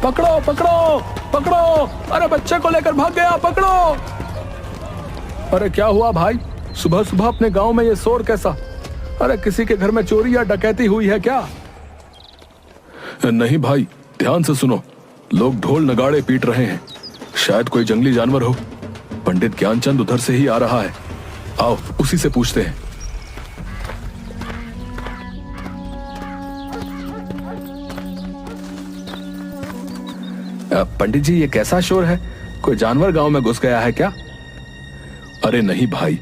पकड़ो पकड़ो पकड़ो, अरे बच्चे को लेकर भाग गया, पकड़ो। अरे क्या हुआ भाई, सुबह सुबह अपने गांव में ये शोर कैसा? अरे किसी के घर में चोरी या डकैती हुई है क्या? नहीं भाई, ध्यान से सुनो, लोग ढोल नगाड़े पीट रहे हैं, शायद कोई जंगली जानवर हो। पंडित ज्ञानचंद उधर से ही आ रहा है, आओ उसी से पूछते हैं। पंडित जी, ये कैसा शोर है? कोई जानवर गांव में घुस गया है क्या? अरे नहीं भाई,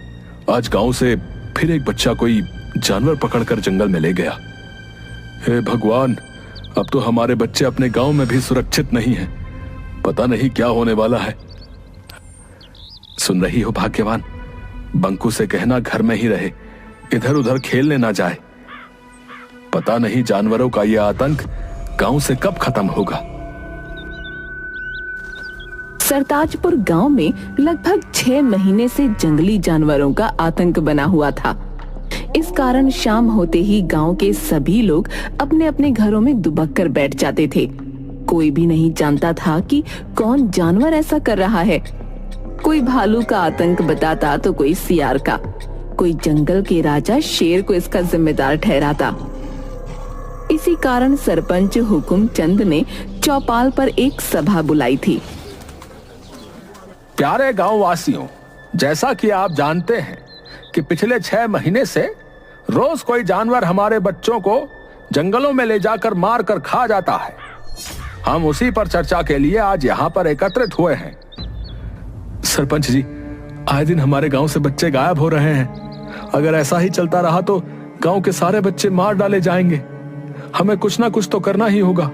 आज गांव से फिर एक बच्चा कोई जानवर पकड़कर जंगल में ले गया। हे भगवान, अब तो हमारे बच्चे अपने गांव में भी सुरक्षित नहीं हैं। पता नहीं क्या होने वाला है। सुन रही हो भाग्यवान, बंकू से कहना घर में ही रहे, इधर उधर खेलने ना जाए। पता नहीं जानवरों का यह आतंक गांव से कब खत्म होगा। सरताजपुर गांव में लगभग 6 महीने से जंगली जानवरों का आतंक बना हुआ था। इस कारण शाम होते ही गांव के सभी लोग अपने अपने घरों में दुबक कर बैठ जाते थे। कोई भी नहीं जानता था कि कौन जानवर ऐसा कर रहा है। कोई भालू का आतंक बताता तो कोई सियार का, कोई जंगल के राजा शेर को इसका जिम्मेदार ठहराता। इसी कारण सरपंच हुकुम चंद ने चौपाल पर एक सभा बुलाई थी। प्यारे गांव वासियों, जैसा कि आप जानते हैं कि पिछले 6 महीने से रोज कोई जानवर हमारे बच्चों को जंगलों में ले जाकर मार कर खा जाता है। हम उसी पर चर्चा के लिए आज यहाँ पर एकत्रित हुए हैं। सरपंच जी, आए दिन हमारे गांव से बच्चे गायब हो रहे हैं। अगर ऐसा ही चलता रहा तो गांव के सारे बच्चे मार डाले जाएंगे। हमें कुछ ना कुछ तो करना ही होगा।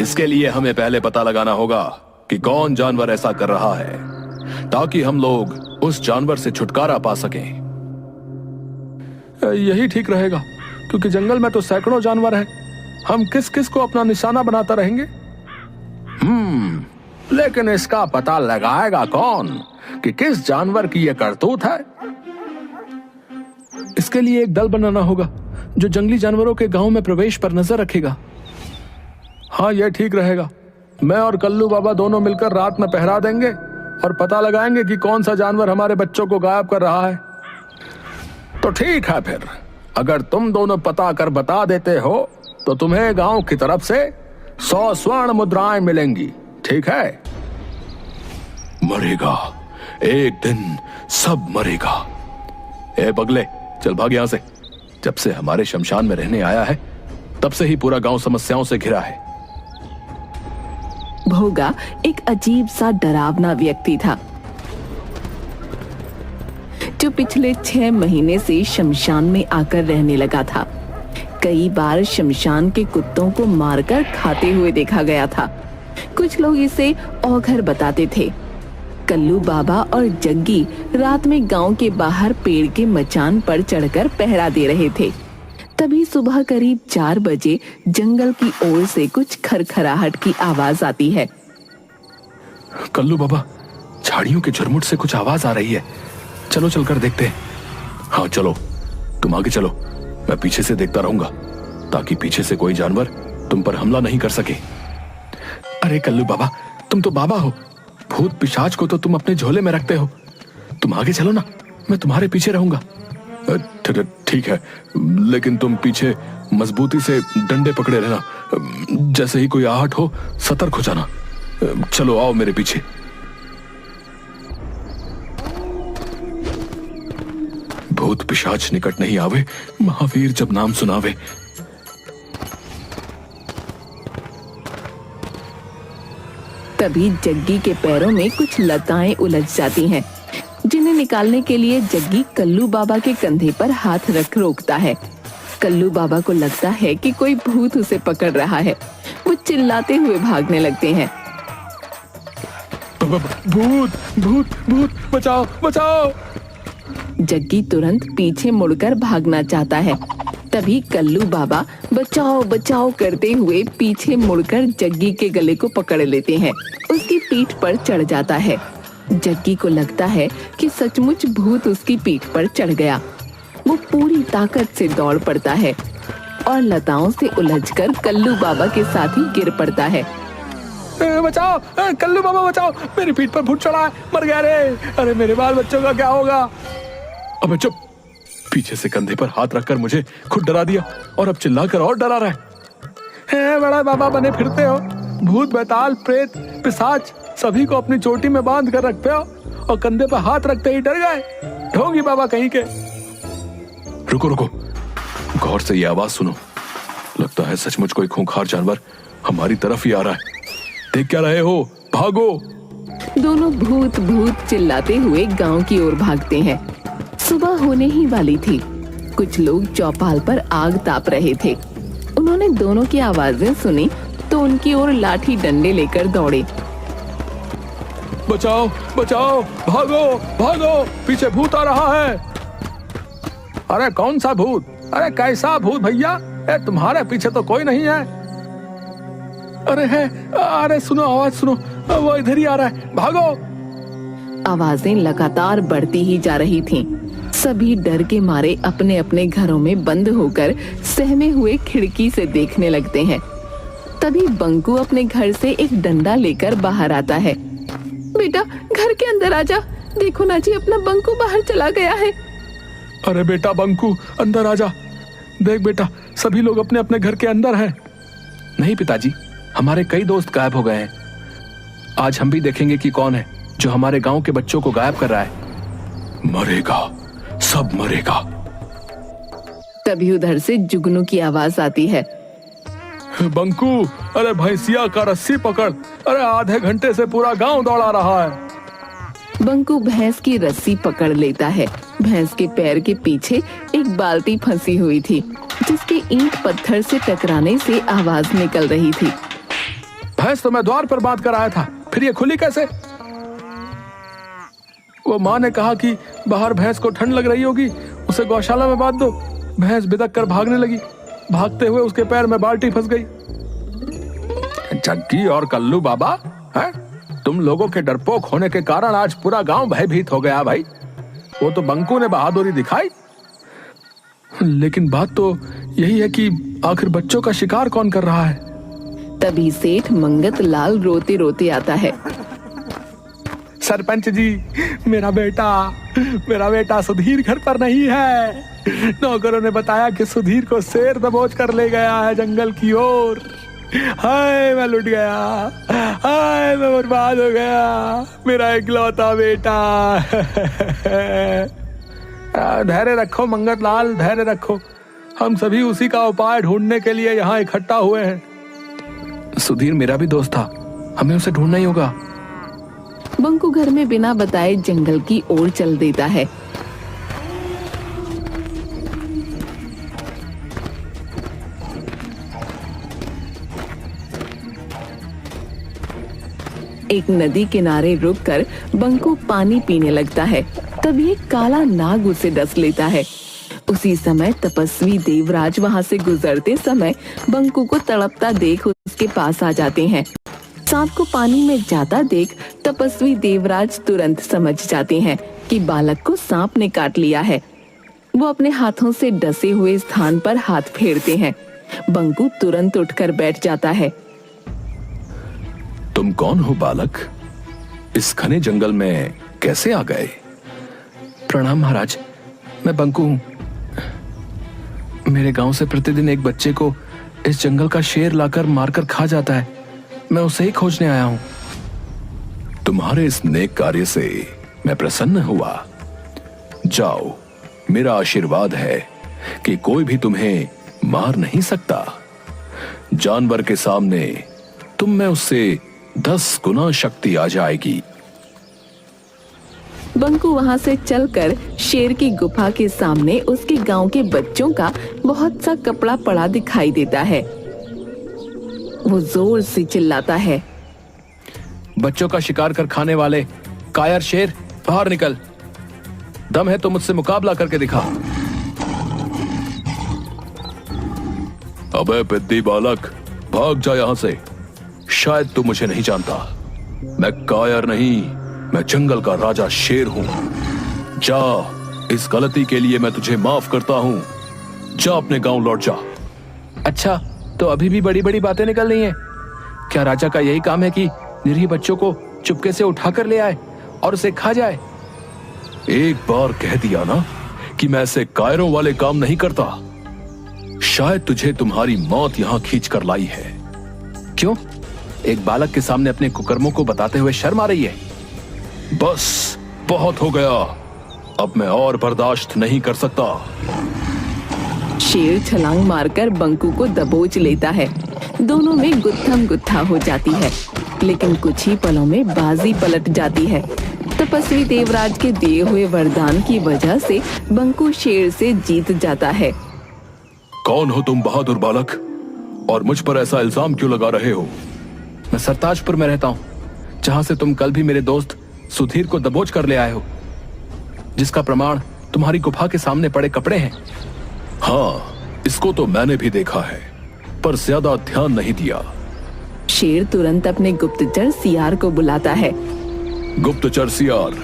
इसके लिए हमें पहले पता लगाना होगा कि कौन जानवर ऐसा कर रहा है, ताकि हम लोग उस जानवर से छुटकारा पा सकें। यही ठीक रहेगा, क्योंकि जंगल में तो सैकड़ों जानवर हैं। हम किस किस को अपना निशाना बनाता रहेंगे? लेकिन इसका पता लगाएगा कौन कि किस जानवर की यह करतूत है? इसके लिए एक दल बनाना होगा जो जंगली जानवरों के गांव में प्रवेश पर नजर रखेगा। हाँ, यह ठीक रहेगा। मैं और कल्लू बाबा दोनों मिलकर रात में पहरा देंगे और पता लगाएंगे कि कौन सा जानवर हमारे बच्चों को गायब कर रहा है। तो ठीक है, फिर अगर तुम दोनों पता कर बता देते हो तो तुम्हें गांव की तरफ से 100 स्वर्ण मुद्राएं मिलेंगी, ठीक है? मरेगा, एक दिन सब मरेगा। ए बगले, चल भाग यहां से। जब से हमारे शमशान में रहने आया है, तब से ही पूरा गांव समस्याओं से घिरा है। भोगा एक अजीब सा डरावना व्यक्ति था, जो पिछले 6 महीने से शमशान में आकर रहने लगा था। कई बार शमशान के कुत्तों को मारकर खाते हुए देखा गया था। कुछ लोग इसे औघर बताते थे। कल्लू बाबा और जग्गी रात में गांव के बाहर पेड़ के मचान पर चढ़कर पहरा दे रहे थे। तभी सुबह करीब 4 बजे जंगल की ओर से कुछ खरखराहट की आवाज आती है। कल्लू बाबा, झाड़ियों के झुरमुट से कुछ आवाज आ रही है, चलो चलकर देखते हैं। हाँ चलो, तुम आगे चलो, मैं पीछे से देखता रहूंगा, ताकि पीछे से कोई जानवर तुम पर हमला नहीं कर सके। अरे कल्लू बाबा, तुम तो बाबा हो, भूत पिशाच को तो तुम अपने झोले में रखते हो। तुम आगे चलो ना, मैं तुम्हारे पीछे रहूंगा। ठीक है, लेकिन तुम पीछे मजबूती से डंडे पकड़े रहना। जैसे ही कोई आहट हो, सतर्क हो जाना। चलो आओ मेरे पीछे। भूत पिशाच निकट नहीं आवे, महावीर जब नाम सुनावे। तभी जग्गी के पैरों में कुछ लताएं उलझ जाती हैं, जिन्हें निकालने के लिए जग्गी कल्लू बाबा के कंधे पर हाथ रख रोकता है। कल्लू बाबा को लगता है कि कोई भूत उसे पकड़ रहा है। वो चिल्लाते हुए भागने लगते हैं। भूत भूत भूत, बचाओ बचाओ। जग्गी तुरंत पीछे मुड़कर भागना चाहता है। तभी कल्लू बाबा बचाओ बचाओ करते हुए पीछे मुड़कर जग्गी के गले को पकड़ लेते हैं। उसकी पीठ पर चढ़ जाता है। जग्गी को लगता है कि सचमुच भूत उसकी पीठ पर चढ़ गया। वो पूरी ताकत से दौड़ पड़ता है और लताओं से उलझकर कल्लू बाबा के साथ ही गिर पड़ता है। बचाओ, कल्लू बाबा बचाओ, मेरी पीठ पर भूत चढ़ा है, मर गया रे। अरे मेरे बाल बच्चों का क्या होगा? अबे चुप! पीछे से कंधे पर हाथ रखकर मुझे खुद डरा दिया और अब चिल्लाकर और डरा रहा है। बड़ा बाबा बने फिरते हो, भूत बैताल प्रेत पिशाच सभी को अपनी चोटी में बांध कर रखते हो और कंधे पर हाथ रखते ही डर गए। ढोंगी बाबा कहीं के। रुको रुको, गौर से ये आवाज सुनो। लगता है सचमुच कोई खूंखार जानवर हमारी तरफ ही आ रहा है। देख क्या रहे हो? भागो! दोनों भूत भूत चिल्लाते हुए गांव की ओर भागते हैं। सुबह होने ही वाली थी। कुछ लोग चौपाल पर आग ताप रहे थे। उन्होंने दोनों की आवाजें सुनी तो उनकी ओर लाठी डंडे लेकर दौड़े। बचाओ बचाओ, भागो भागो, पीछे भूत आ रहा है। अरे कौन सा भूत? अरे कैसा भूत भैया? तुम्हारे पीछे तो कोई नहीं है। अरे है, अरे सुनो आवाज सुनो, वो इधर ही आ रहा है, भागो। आवाजें लगातार बढ़ती ही जा रही थीं। सभी डर के मारे अपने अपने घरों में बंद होकर सहमे हुए खिड़की से देखने लगते हैं। तभी बंकू अपने घर से एक डंडा लेकर बाहर आता है। बेटा घर के अंदर आजा, देखो ना जी अपना बंकू बाहर चला गया है। अरे बेटा बंकू अंदर आजा, देख बेटा सभी लोग अपने अपने घर के अंदर हैं। नहीं पिताजी, हमारे कई दोस्त गायब हो गए हैं। आज हम भी देखेंगे कि कौन है जो हमारे गांव के बच्चों को गायब कर रहा है। मरेगा, सब मरेगा। तभी उधर से जुगनू की आवाज आती है। बंकू, अरे भैंसिया का रस्सी पकड़, अरे आधे घंटे से पूरा गांव दौड़ा रहा है। बंकू भैंस की रस्सी पकड़ लेता है। भैंस के पैर के पीछे एक बाल्टी फंसी हुई थी, जिसके ईंट पत्थर से टकराने से आवाज निकल रही थी। भैंस तो मैं द्वार पर बांध कर आया था, फिर ये खुली कैसे? वो माँ ने कहा कि बाहर भैंस को ठंड लग रही होगी, उसे गौशाला में बांध दो। भैंस बिदक कर भागने लगी, भागते हुए उसके पैर में बाल्टी फंस गई। जग्गी और कल्लू बाबा, हैं? तुम लोगों के डरपोक होने के कारण आज पूरा गांव भयभीत हो गया भाई। वो तो बंकू ने बहादुरी दिखाई, लेकिन बात तो यही है कि आखिर बच्चों का शिकार कौन कर रहा है? तभी सेठ मंगत लाल रोते रोते आता है। सरपंच जी, मेरा बेटा सुधीर घर पर नहीं है। नौकरों ने बताया कि सुधीर को शेर दबोच कर ले गया है जंगल की ओर। हाय मैं लुट गया, हाय मैं बर्बाद हो गया, मेरा इकलौता बेटा। धैर्य रखो मंगत लाल, धैर्य रखो। हम सभी उसी का उपाय ढूंढने के लिए यहाँ इकट्ठा हुए हैं। सुधीर मेरा भी दोस्त था, हमें उसे ढूंढना ही होगा। बंकू घर में बिना बताए जंगल की ओर चल देता है। एक नदी किनारे रुककर बंकू पानी पीने लगता है। तभी एक काला नाग उसे डस लेता है। उसी समय तपस्वी देवराज वहां से गुजरते समय बंकू को तड़पता देख उसके पास आ जाते हैं। सांप को पानी में जाता देख तपस्वी देवराज तुरंत समझ जाते हैं कि बालक को सांप ने काट लिया है। वो अपने हाथों से डसे हुए स्थान पर हाथ फेरते हैं। बंकू तुरंत उठकर बैठ जाता है। तुम कौन हो बालक? इस घने जंगल में कैसे आ गए? प्रणाम महाराज, मैं बंकू हूँ। मेरे गांव से प्रतिदिन एक बच्चे को इस जंगल का शेर लाकर मारकर खा जाता है। मैं उसे ही खोजने आया हूँ। तुम्हारे इस नेक कार्य से मैं प्रसन्न हुआ। जाओ, मेरा आशीर्वाद है कि कोई भी तुम्हें मार नहीं सकता। जानवर के सामने तुम में उससे 10 गुना शक्ति आ जाएगी। बंकू वहां से चलकर शेर की गुफा के सामने उसके गांव के बच्चों का बहुत सा कपड़ा पड़ा दिखाई देता है। वो जोर से चिल्लाता है, बच्चों का शिकार कर खाने वाले कायर शेर, बाहर निकल। दम है तो मुझसे मुकाबला करके दिखा। अबे पिद्दी बालक, भाग जा यहां से। शायद तू मुझे नहीं जानता। मैं कायर नहीं, मैं जंगल का राजा शेर हूं। जा, इस गलती के लिए मैं तुझे माफ करता हूं। जा अपने गांव लौट जा। अच्छा, तो अभी भी बड़ी बड़ी बातें निकल रही हैं। क्या राजा का यही काम है कि निरीह बच्चों को चुपके से उठाकर ले आए और उसे खा जाए? एक बार कह दिया ना कि मैं ऐसे कायरों वाले काम नहीं करता। शायद तुझे तुम्हारी मौत यहां खींच कर लाई है। क्यों? एक बालक के सामने अपने कुकर्मों को बताते हुए शर्म आ रही है? बस बहुत हो गया, अब मैं और बर्दाश्त नहीं कर सकता। शेर छलांग मारकर बंकू को दबोच लेता है। दोनों में गुत्थम गुत्था हो जाती है, लेकिन कुछ ही पलों में बाजी पलट जाती है। तपस्वी देवराज के दिए हुए वरदान की वजह से बंकू शेर से जीत जाता है। कौन हो तुम बहादुर बालक, और मुझ पर ऐसा इल्जाम क्यों लगा रहे हो? मैं सरताजपुर में रहता हूँ, जहाँ से तुम कल भी मेरे दोस्त सुधीर को दबोच कर ले आए हो, जिसका प्रमाण तुम्हारी गुफा के सामने पड़े कपड़े हैं। हाँ, इसको तो मैंने भी देखा है, पर ज्यादा ध्यान नहीं दिया। शेर तुरंत अपने गुप्तचर सियार को बुलाता है। गुप्तचर सियार,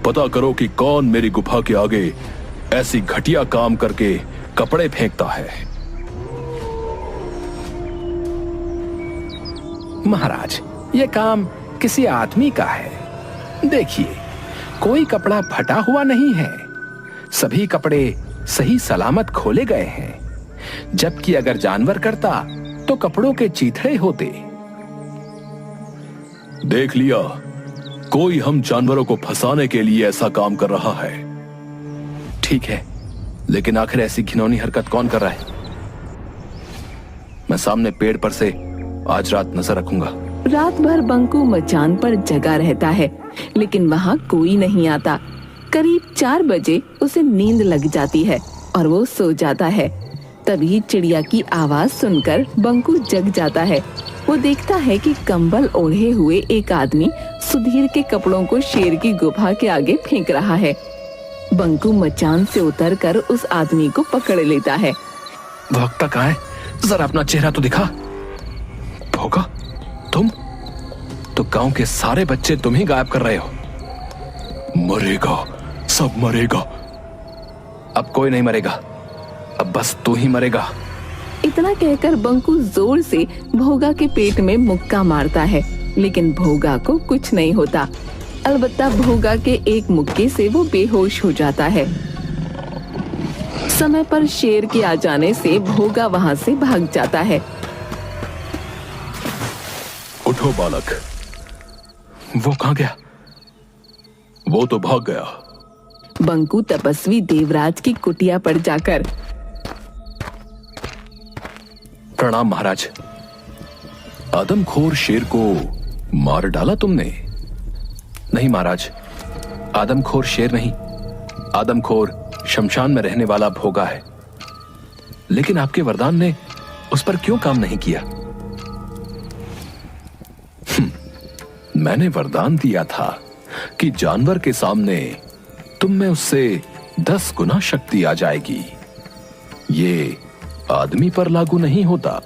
पता करो कि कौन मेरी गुफा के आगे ऐसी घटिया काम करके कपड़े फेंकता है। महाराज, ये काम किसी आदमी का है। देखिए, कोई कपड़ा फटा हुआ नहीं है, सभी कपड़े सही सलामत खोले गए हैं। जबकि अगर जानवर करता तो कपड़ों के चीथड़े होते। देख लिया, कोई हम जानवरों को फंसाने के लिए ऐसा काम कर रहा है। ठीक है, लेकिन आखिर ऐसी घिनौनी हरकत कौन कर रहा है? मैं सामने पेड़ पर से आज रात नजर रखूंगा। रात भर बंकू मचान पर जगा रहता है, लेकिन वहाँ कोई नहीं आता। करीब 4 बजे उसे नींद लग जाती है और वो सो जाता है। तभी चिड़िया की आवाज सुनकर बंकू जग जाता है। वो देखता है कि कंबल ओढ़े हुए एक आदमी सुधीर के कपड़ों को शेर की गुफा के आगे फेंक रहा है। बंकू मचान से उतरकर उस आदमी को पकड़ लेता है। भौंकता कहाँ है? जरा अपना चेहरा तो दिखा। भोगा, तुम तो गांव के सारे बच्चे तुम ही गायब कर रहे हो। मरेगा, सब मरेगा। अब कोई नहीं मरेगा, अब बस तू ही मरेगा। इतना कहकर बंकू जोर से भोगा के पेट में मुक्का मारता है, लेकिन भोगा को कुछ नहीं होता। अलबत्ता भोगा के एक मुक्के से वो बेहोश हो जाता है। समय पर शेर के आ जाने से भोगा वहाँ से भाग जाता है। उठो बालक। वो कहाँ गया? वो तो भाग गया। बंकू तपस्वी देवराज की कुटिया पर जाकर, प्रणाम महाराज। आदमखोर शेर को मार डाला तुमने? नहीं महाराज, आदमखोर शेर नहीं, आदमखोर शमशान में रहने वाला भोगा है। लेकिन आपके वरदान ने उस पर क्यों काम नहीं किया? मैंने वरदान दिया था कि जानवर के सामने तुम में उससे 10 गुना शक्ति आ जाएगी। ये आदमी पर लागू नहीं होता।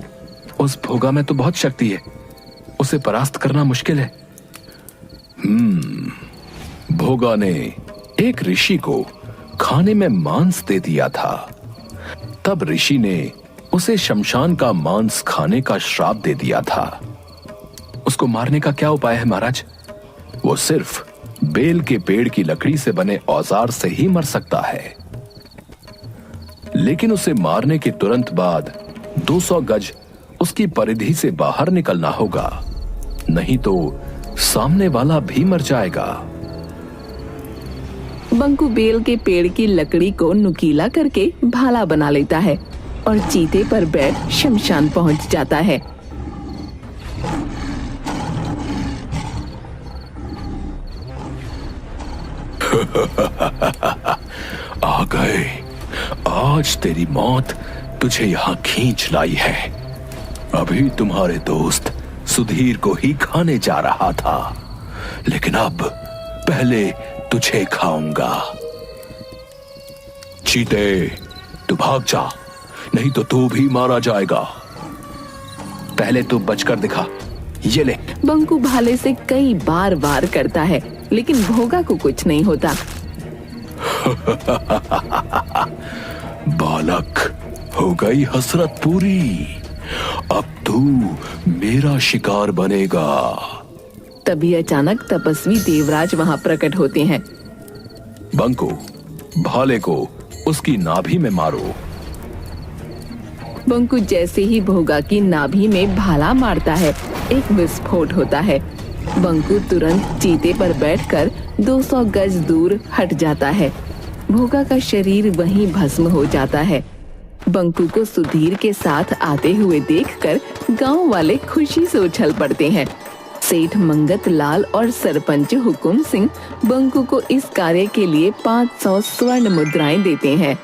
उस भोगा में तो बहुत शक्ति है, उसे परास्त करना मुश्किल है। भोगा ने एक ऋषि को खाने में मांस दे दिया था। तब ऋषि ने उसे शमशान का मांस खाने का श्राप दे दिया था। उसको मारने का क्या उपाय है महाराज? वो सिर्फ बेल के पेड़ की लकड़ी से बने औजार से ही मर सकता है। लेकिन उसे मारने के तुरंत बाद 200 गज उसकी परिधि से बाहर निकलना होगा, नहीं तो सामने वाला भी मर जाएगा। बंकू बेल के पेड़ की लकड़ी को नुकीला करके भाला बना लेता है और चीते पर बैठ शमशान पहुंच जाता है। आ गए, आज तेरी मौत तुझे यहां खींच लाई है। अभी तुम्हारे दोस्त सुधीर को ही खाने जा रहा था, लेकिन अब पहले तुझे खाऊंगा। चीते, तू भाग जा, नहीं तो तू भी मारा जाएगा। पहले तू बचकर दिखा, ये ले। बंकू भाले से कई बार वार करता है, लेकिन भोगा को कुछ नहीं होता। बालक, हो गई हसरत पूरी। अब तू मेरा शिकार बनेगा। तभी अचानक तपस्वी देवराज वहां प्रकट होते हैं। बंकू, भाले को उसकी नाभि में मारो। बंकू जैसे ही भोगा की नाभि में भाला मारता है, एक विस्फोट होता है। बंकू तुरंत चीते पर बैठकर 200 गज दूर हट जाता है। भोगा का शरीर वहीं भस्म हो जाता है। बंकू को सुधीर के साथ आते हुए देखकर गांव वाले खुशी से उछल पड़ते हैं। सेठ मंगत लाल और सरपंच हुकुम सिंह बंकू को इस कार्य के लिए 500 स्वर्ण मुद्राएं देते हैं।